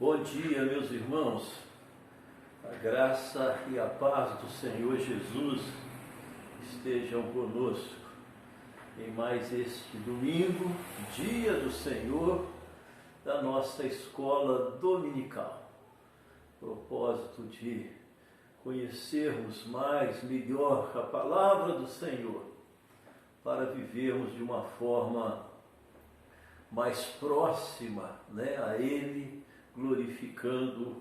Bom dia, meus irmãos. A graça e a paz do Senhor Jesus estejam conosco em mais este domingo, dia do Senhor, da nossa escola dominical. Propósito de conhecermos melhor a palavra do Senhor, para vivermos de uma forma mais próxima, a Ele, glorificando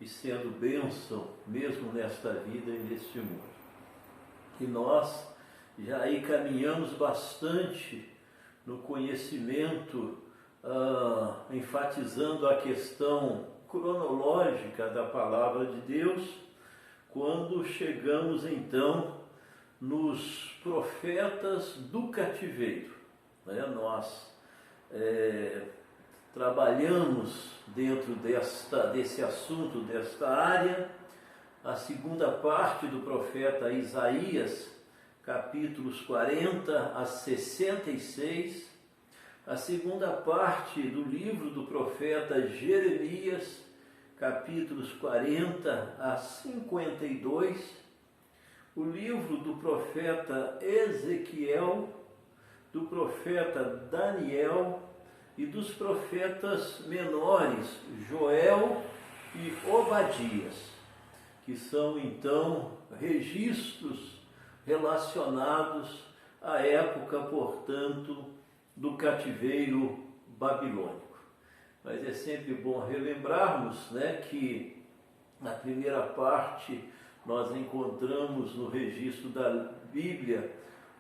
e sendo bênção mesmo nesta vida e neste mundo. E nós já aí caminhamos bastante no conhecimento, enfatizando a questão cronológica da palavra de Deus, quando chegamos então nos profetas do cativeiro. Nós trabalhamos dentro desse assunto, desta área, a segunda parte do profeta Isaías, capítulos 40 a 66, a segunda parte do livro do profeta Jeremias, capítulos 40 a 52, o livro do profeta Ezequiel, do profeta Daniel e dos profetas menores, Joel e Obadias, que são então registros relacionados à época, portanto, do cativeiro babilônico. Mas é sempre bom relembrarmos, que na primeira parte nós encontramos no registro da Bíblia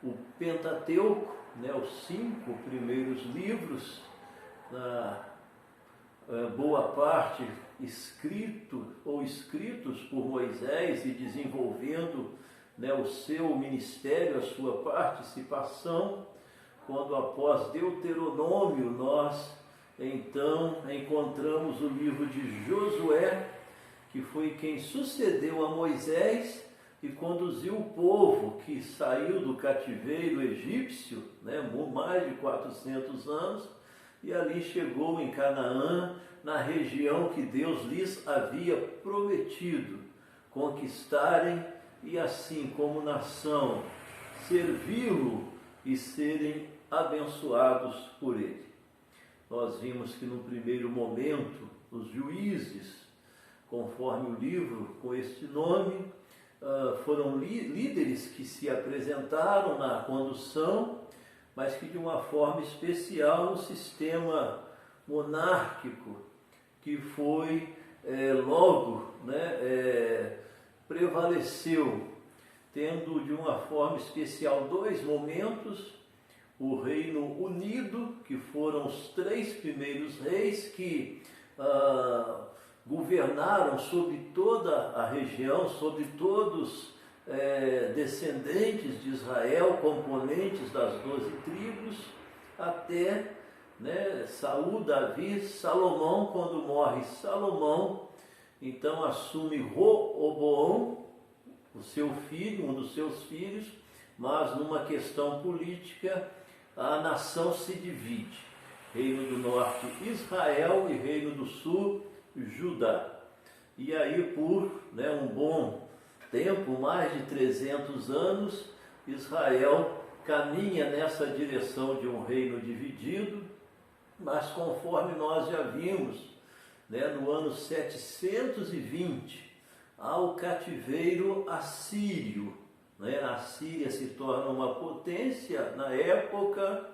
o Pentateuco, os 5 primeiros livros, na boa parte escritos por Moisés e desenvolvendo o seu ministério, a sua participação, quando após Deuteronômio nós então encontramos o livro de Josué, que foi quem sucedeu a Moisés e conduziu o povo que saiu do cativeiro egípcio, mais de 400 anos, e ali chegou em Canaã, na região que Deus lhes havia prometido conquistarem e assim como nação servi-lo e serem abençoados por ele. Nós vimos que no primeiro momento os juízes, conforme o livro com este nome, foram líderes que se apresentaram na condução, mas que de uma forma especial o sistema monárquico, que foi prevaleceu, tendo de uma forma especial 2 momentos: o Reino Unido, que foram os 3 primeiros reis que governaram sobre toda a região, sobre todos descendentes de Israel, componentes das 12 tribos, até Saul, Davi, Salomão. Quando morre Salomão, então assume Roboão, o seu filho, um dos seus filhos, mas numa questão política a nação se divide: Reino do Norte, Israel, e Reino do Sul, Judá. E aí por um bom tempo, mais de 300 anos, Israel caminha nessa direção de um reino dividido, mas conforme nós já vimos, no ano 720, há o cativeiro assírio. A Síria se torna uma potência na época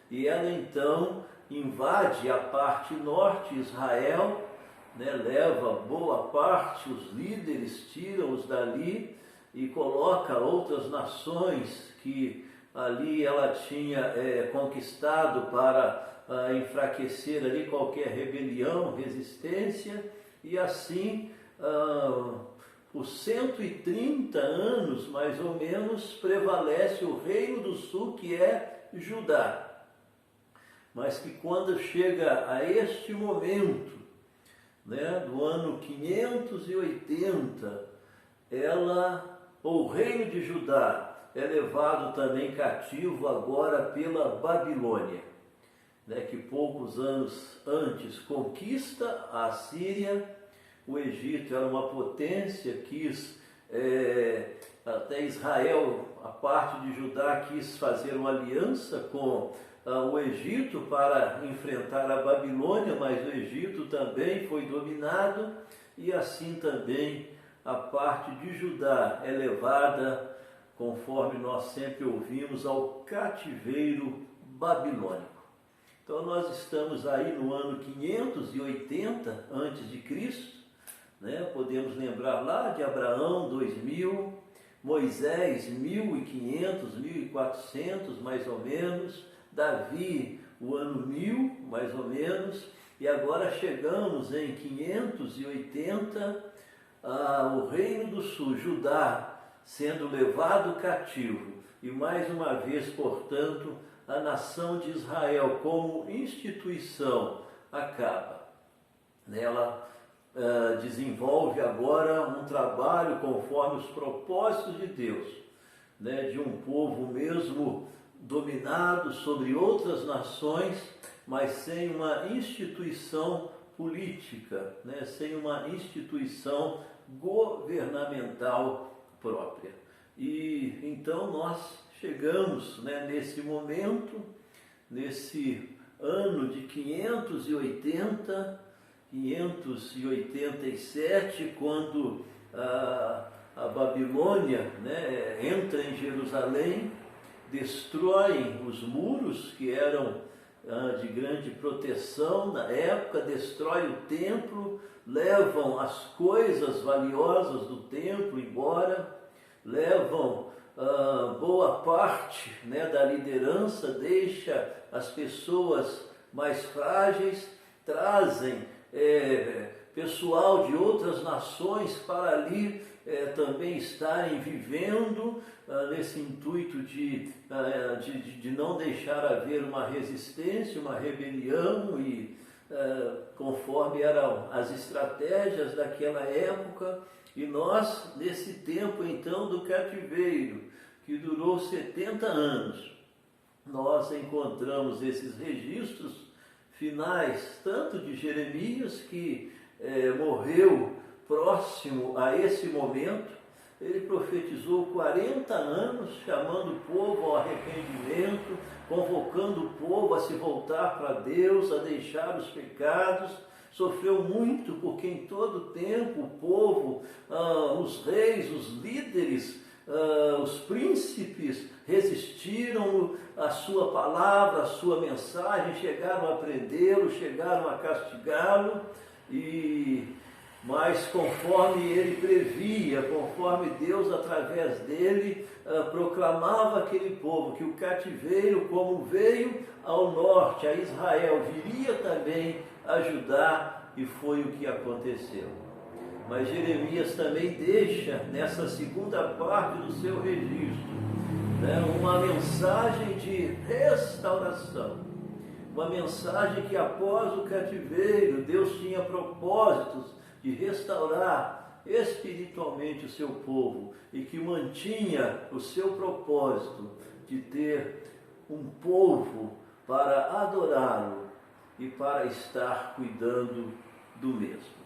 e ela então invade a parte norte de Israel, leva boa parte, os líderes tiram-os dali e coloca outras nações que ali ela tinha conquistado para enfraquecer ali qualquer rebelião, resistência, e assim por 130 anos mais ou menos prevalece o Reino do Sul, que é Judá. Mas que quando chega a este momento, do ano 580, o reino de Judá é levado também cativo agora pela Babilônia. né, que poucos anos antes conquista a Síria. O Egito era uma potência, quis, até Israel, a parte de Judá, quis fazer uma aliança com o Egito para enfrentar a Babilônia, mas o Egito também foi dominado, e assim também a parte de Judá é levada, conforme nós sempre ouvimos, ao cativeiro babilônico. Então nós estamos aí no ano 580 a.C., né? Podemos lembrar lá de Abraão, 2000, Moisés, 1500, 1400 mais ou menos, Davi, o ano 1000 mais ou menos, e agora chegamos em 580, o Reino do Sul, Judá, sendo levado cativo, e mais uma vez, portanto, a nação de Israel como instituição acaba. Ela desenvolve agora um trabalho conforme os propósitos de Deus, né, de um povo mesmo dominado sobre outras nações, mas sem uma instituição política, né, sem uma instituição governamental própria. E então nós chegamos, né, nesse momento, nesse ano de 587, quando a Babilônia, né, entra em Jerusalém, destroem os muros que eram de grande proteção na época, destrói o templo, levam as coisas valiosas do templo embora, levam boa parte, né, da liderança, deixa as pessoas mais frágeis, trazem pessoal de outras nações para ali também estarem vivendo nesse intuito de não deixar haver uma resistência, uma rebelião, e conforme eram as estratégias daquela época. E nós, nesse tempo então do cativeiro, que durou 70 anos, nós encontramos esses registros finais, tanto de Jeremias, que morreu próximo a esse momento. Ele profetizou 40 anos, chamando o povo ao arrependimento, convocando o povo a se voltar para Deus, a deixar os pecados. Sofreu muito, porque em todo tempo o povo, os reis, os líderes, os príncipes resistiram à sua palavra, à sua mensagem, chegaram a prendê-lo, chegaram a castigá-lo, mas conforme ele previa, conforme Deus através dele proclamava àquele povo que o cativeiro, como veio ao norte, a Israel, viria também ajudar, e foi o que aconteceu. Mas Jeremias também deixa nessa segunda parte do seu registro, né, uma mensagem de restauração, uma mensagem que após o cativeiro Deus tinha propósitos de restaurar espiritualmente o seu povo, e que mantinha o seu propósito de ter um povo para adorá-lo e para estar cuidando do mesmo.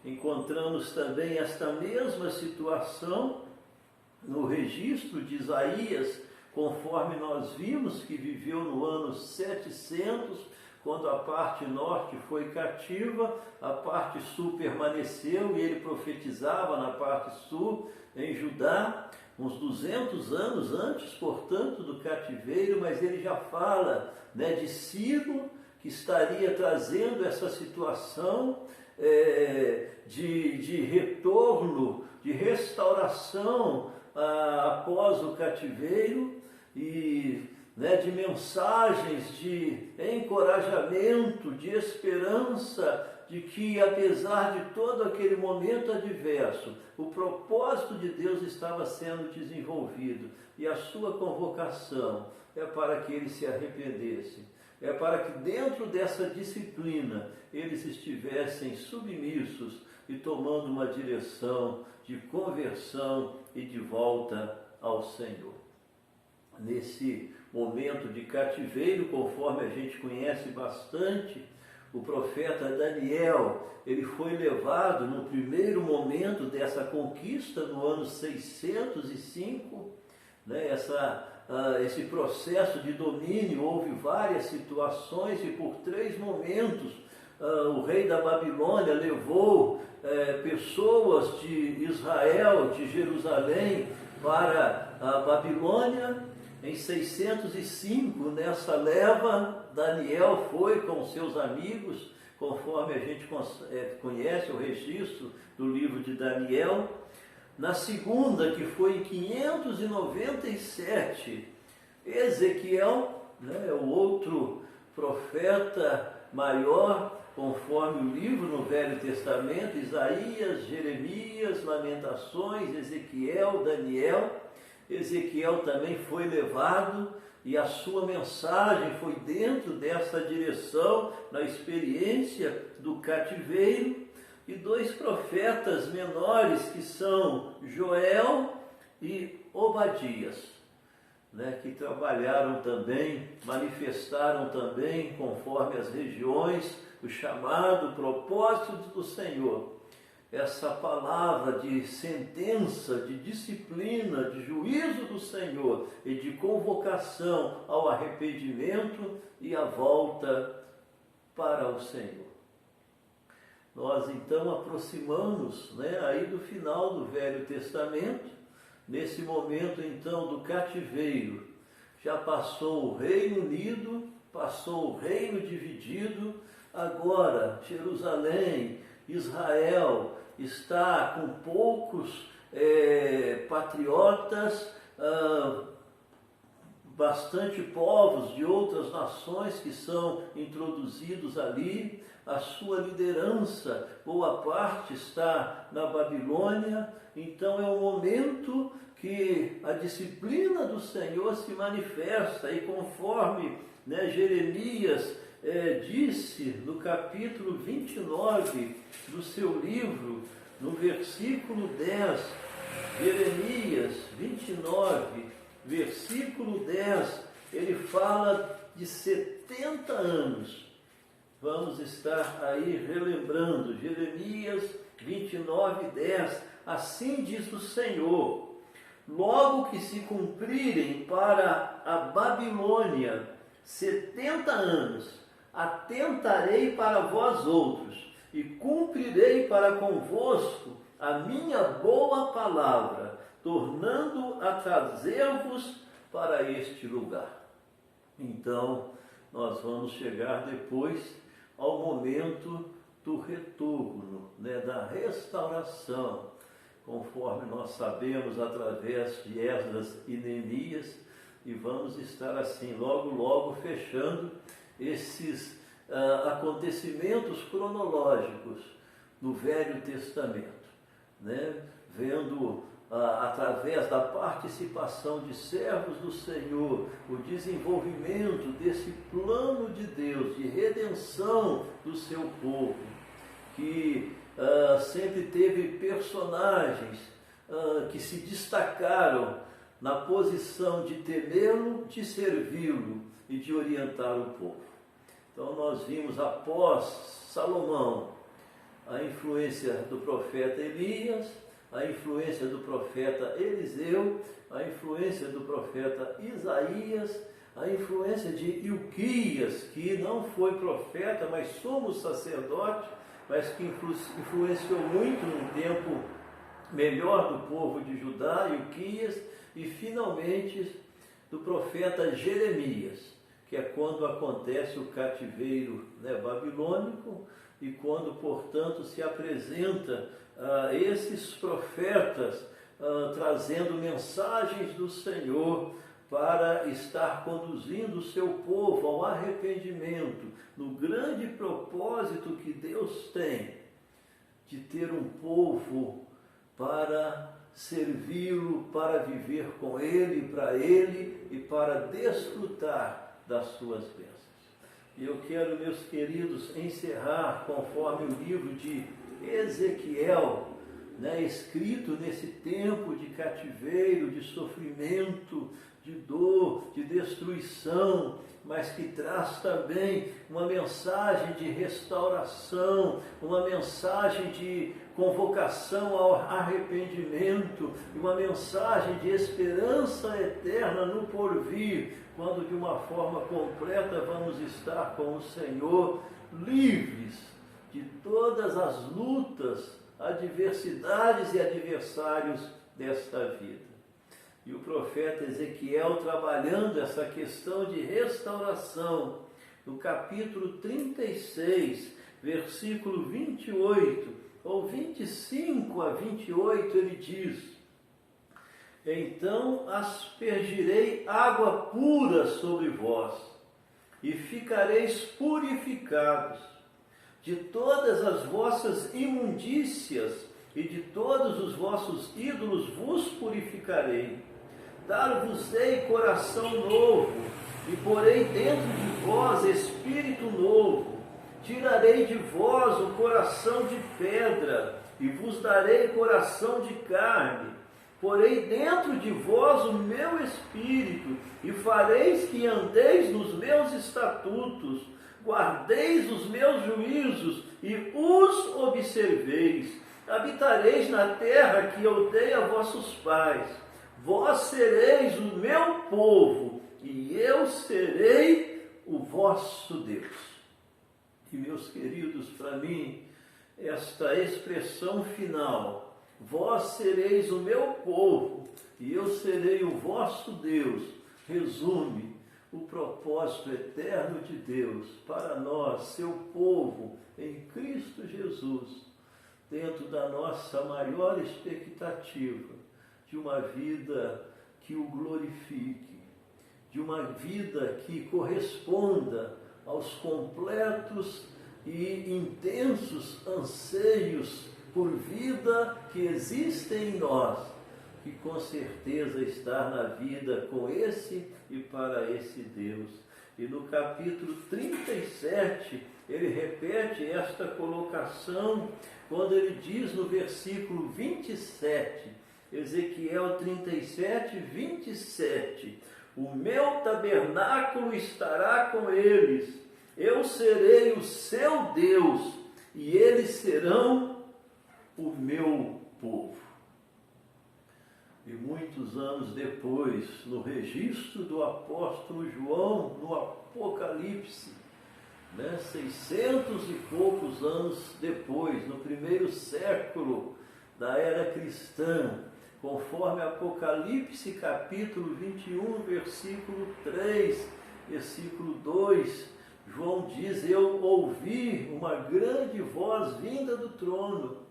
Encontramos também esta mesma situação no registro de Isaías, conforme nós vimos, que viveu no ano 700, quando a parte norte foi cativa, a parte sul permaneceu, e ele profetizava na parte sul, em Judá, uns 200 anos antes, portanto, do cativeiro. Mas ele já fala, né, de Ciro, que estaria trazendo essa situação de retorno, de restauração após o cativeiro, e de mensagens de encorajamento, de esperança, de que apesar de todo aquele momento adverso, o propósito de Deus estava sendo desenvolvido, e a sua convocação é para que eles se arrependessem, é para que dentro dessa disciplina eles estivessem submissos e tomando uma direção de conversão e de volta ao Senhor. nesse momento de cativeiro, conforme a gente conhece bastante, o profeta Daniel, ele foi levado no primeiro momento dessa conquista, no ano 605, né, esse processo de domínio, houve várias situações e por 3 momentos o rei da Babilônia levou pessoas de Israel, de Jerusalém, para a Babilônia. Em 605, nessa leva, Daniel foi com seus amigos, conforme a gente conhece o registro do livro de Daniel. Na segunda, que foi em 597, Ezequiel, né, o outro profeta maior, conforme o livro no Velho Testamento, Isaías, Jeremias, Lamentações, Ezequiel, Daniel. Ezequiel também foi levado e a sua mensagem foi dentro dessa direção, na experiência do cativeiro. E 2 profetas menores, que são Joel e Obadias, né, que trabalharam também, manifestaram também, conforme as regiões, o chamado, o propósito do Senhor. Essa palavra de sentença, de disciplina, de juízo do Senhor e de convocação ao arrependimento e à volta para o Senhor. Nós então aproximamos, né, aí do final do Velho Testamento, nesse momento então do cativeiro. Já passou o Reino Unido, passou o Reino dividido, agora Jerusalém, Israel está com poucos patriotas, bastante povos de outras nações que são introduzidos ali. A sua liderança, boa parte, está na Babilônia. Então é um momento que a disciplina do Senhor se manifesta, e conforme, né, Jeremias disse no capítulo 29 do seu livro, no versículo 10, Jeremias 29, versículo 10, ele fala de 70 anos. Vamos estar aí relembrando, Jeremias 29, 10, assim diz o Senhor: logo que se cumprirem para a Babilônia 70 anos, atentarei para vós outros, e cumprirei para convosco a minha boa palavra, tornando a trazer-vos para este lugar. Então, nós vamos chegar depois ao momento do retorno, né, da restauração, conforme nós sabemos através de Esdras e Neemias, e vamos estar assim, logo fechando esses acontecimentos cronológicos no Velho Testamento, né? Vendo através da participação de servos do Senhor o desenvolvimento desse plano de Deus de redenção do seu povo, que sempre teve personagens que se destacaram na posição de temê-lo, de servi-lo e de orientar o povo. Então nós vimos após Salomão a influência do profeta Elias, a influência do profeta Eliseu, a influência do profeta Isaías, a influência de Ilquias, que não foi profeta, mas sumo sacerdote, mas que influenciou muito num tempo melhor do povo de Judá, Ilquias, e finalmente do profeta Jeremias, que é quando acontece o cativeiro, né, babilônico, e quando, portanto, se apresenta esses profetas trazendo mensagens do Senhor para estar conduzindo o seu povo ao arrependimento, no grande propósito que Deus tem de ter um povo para servi-lo, para viver com Ele, para Ele e para desfrutar das suas bênçãos. E eu quero, meus queridos, encerrar conforme o livro de Ezequiel, né, escrito nesse tempo de cativeiro, de sofrimento, de dor, de destruição, mas que traz também uma mensagem de restauração, uma mensagem de convocação ao arrependimento, e uma mensagem de esperança eterna no porvir, quando de uma forma completa vamos estar com o Senhor, livres de todas as lutas, adversidades e adversários desta vida. E o profeta Ezequiel, trabalhando essa questão de restauração, no capítulo 36, versículo 28, ou 25 a 28, ele diz: então aspergirei água pura sobre vós, e ficareis purificados. De todas as vossas imundícias e de todos os vossos ídolos vos purificarei. Dar-vos-ei coração novo, e porei dentro de vós espírito novo. Tirarei de vós o coração de pedra, e vos darei coração de carne. Porei dentro de vós o meu espírito, e fareis que andeis nos meus estatutos, guardeis os meus juízos, e os observeis. Habitareis na terra que eu dei a vossos pais. Vós sereis o meu povo, e eu serei o vosso Deus. E, meus queridos, para mim, esta expressão final, vós sereis o meu povo, e eu serei o vosso Deus, resume o propósito eterno de Deus para nós, seu povo, em Cristo Jesus, dentro da nossa maior expectativa de uma vida que o glorifique, de uma vida que corresponda aos completos e intensos anseios por vida que existem em nós, que com certeza está na vida com esse e para esse Deus. E no capítulo 37, ele repete esta colocação, quando ele diz no versículo 27, Ezequiel 37, 27, o meu tabernáculo estará com eles, eu serei o seu Deus, e eles serão o meu povo. E muitos anos depois, no registro do apóstolo João, no Apocalipse, 600 e poucos anos depois, no primeiro século da era cristã, conforme Apocalipse capítulo 21, versículo 3, versículo 2, João diz: eu ouvi uma grande voz vinda do trono,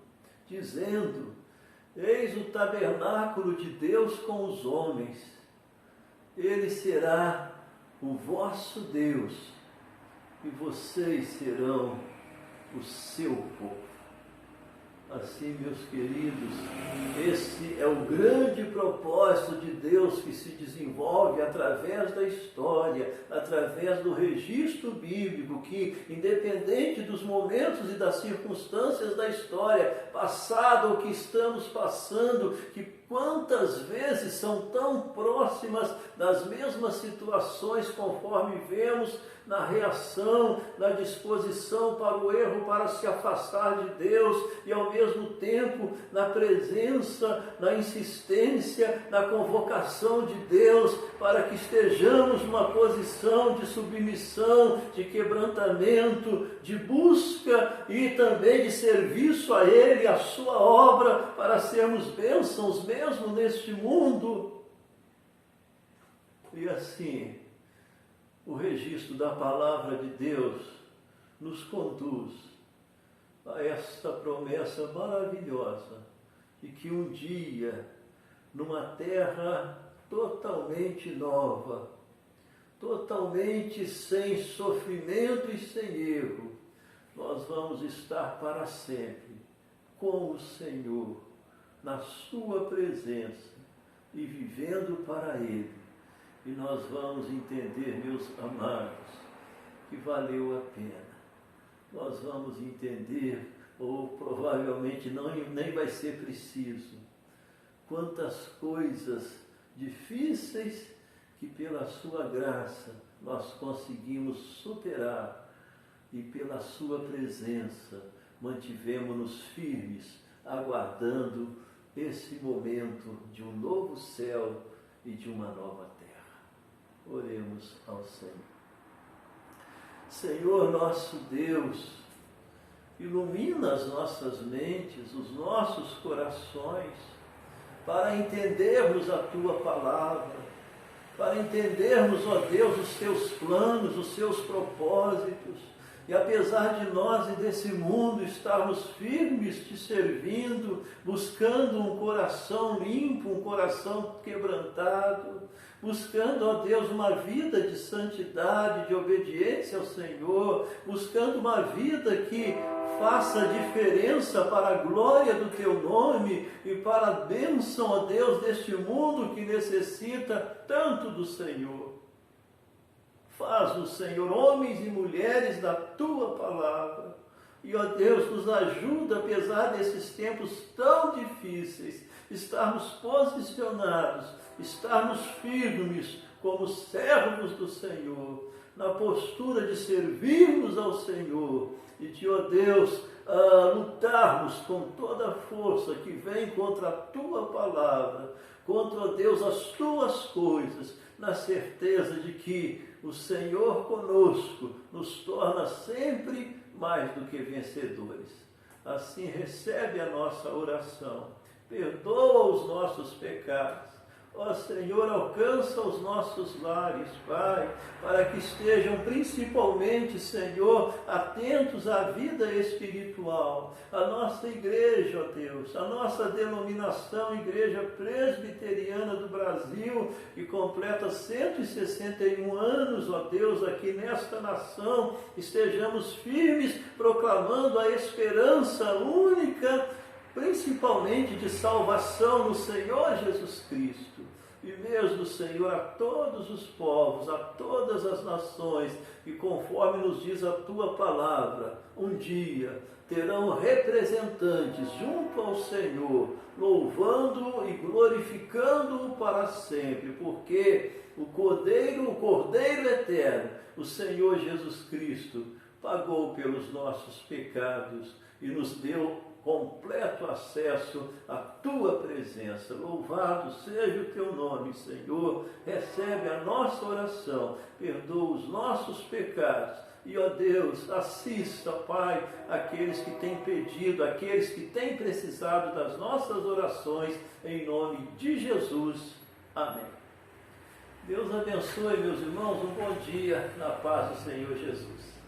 dizendo: eis o tabernáculo de Deus com os homens, ele será o vosso Deus, e vocês serão o seu povo. Assim, meus queridos, esse é o grande propósito de Deus que se desenvolve através da história, através do registro bíblico, que, independente dos momentos e das circunstâncias da história, passado ou que estamos passando, que quantas vezes são tão próximas das mesmas situações, conforme vemos na reação, na disposição para o erro, para se afastar de Deus, e ao mesmo tempo na presença, na insistência, na convocação de Deus, para que estejamos numa posição de submissão, de quebrantamento, de busca e também de serviço a Ele, a sua obra, para sermos bênçãos mesmo neste mundo. E assim, o registro da palavra de Deus nos conduz a esta promessa maravilhosa de que um dia, numa terra totalmente nova, totalmente sem sofrimento e sem erro, nós vamos estar para sempre com o Senhor, na sua presença e vivendo para Ele. E nós vamos entender, meus amados, que valeu a pena. Nós vamos entender ou provavelmente nem vai ser preciso. Quantas coisas difíceis que pela sua graça nós conseguimos superar e pela sua presença mantivemos-nos firmes, aguardando esse momento de um novo céu e de uma nova terra. Oremos ao Senhor. Senhor nosso Deus, ilumina as nossas mentes, os nossos corações, para entendermos a Tua palavra, para entendermos, ó Deus, os Teus planos, os Teus propósitos, e apesar de nós e desse mundo estarmos firmes Te servindo, buscando um coração limpo, um coração quebrantado, buscando, ó Deus, uma vida de santidade, de obediência ao Senhor, buscando uma vida que faça diferença para a glória do Teu nome e para a bênção, ó Deus, deste mundo que necessita tanto do Senhor. Faz-nos, Senhor, homens e mulheres da Tua palavra. E, ó Deus, nos ajuda, apesar desses tempos tão difíceis, estarmos posicionados, estarmos firmes como servos do Senhor, na postura de servirmos ao Senhor e de, ó Deus, lutarmos com toda a força que vem contra a Tua palavra, contra, ó Deus, as Tuas coisas, na certeza de que o Senhor conosco nos torna sempre mais do que vencedores. Assim, recebe a nossa oração, perdoa os nossos pecados. Ó Senhor, alcança os nossos lares, Pai, para que estejam principalmente, Senhor, atentos à vida espiritual. A nossa igreja, ó Deus, a nossa denominação, Igreja Presbiteriana do Brasil, que completa 161 anos, ó Deus, aqui nesta nação, estejamos firmes, proclamando a esperança única, principalmente de salvação no Senhor Jesus Cristo. E mesmo, Senhor, a todos os povos, a todas as nações, e conforme nos diz a Tua palavra, um dia terão representantes junto ao Senhor, louvando-o e glorificando-o para sempre, porque o Cordeiro Eterno, o Senhor Jesus Cristo, pagou pelos nossos pecados e nos deu completo acesso à Tua presença. Louvado seja o Teu nome, Senhor. Recebe a nossa oração, perdoa os nossos pecados e, ó Deus, assista, Pai, aqueles que têm pedido, aqueles que têm precisado das nossas orações, em nome de Jesus. Amém. Deus abençoe, meus irmãos, um bom dia na paz do Senhor Jesus.